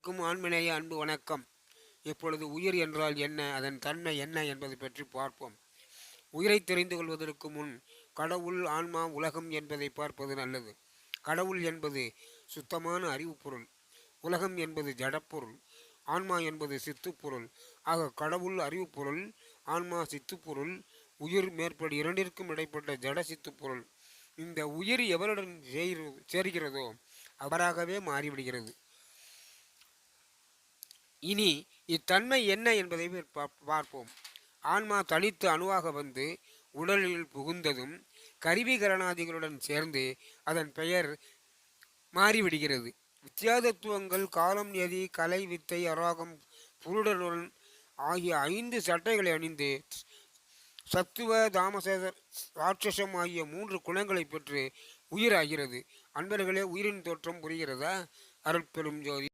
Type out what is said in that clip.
ஆண்மநேய அன்பு வணக்கம். இப்பொழுது உயிர் என்றால் என்ன, அதன் தன்மை என்ன என்பது பற்றி பார்ப்போம். உயிரை தெரிந்து கொள்வதற்கு முன் கடவுள், ஆன்மா, உலகம் என்பதை பார்ப்பது நல்லது. கடவுள் என்பது சுத்தமான அறிவு பொருள், உலகம் என்பது ஜடப்பொருள், ஆன்மா என்பது சித்துப்பொருள். ஆக கடவுள் அறிவு பொருள், ஆன்மா சித்துப்பொருள், உயிர் மேற்படி இரண்டிற்கும் இடைப்பட்ட ஜட சித்துப்பொருள். இந்த உயிர் எவருடன் சேர்கிறதோ அவராகவே மாறிவிடுகிறது. இனி இத்தன்மை என்ன என்பதை பார்ப்போம். ஆன்மா தனித்து அணுவாக வந்து உடலில் புகுந்ததும் கருவிகரணாதிகளுடன் சேர்ந்து அதன் பெயர் மாறிவிடுகிறது. வித்தியாதத்துவங்கள் காலம், நியதி, கலை, வித்தை, அராகம், புருடனுடன் ஆகிய 5 சட்டைகளை அணிந்து சத்துவ, தாமச, ராட்சசம் ஆகிய 3 குணங்களை பெற்று உயிராகிறது. அன்பர்களே, உயிரின் தோற்றம் புரிகிறதா? அருட்பெரும் ஜோதி.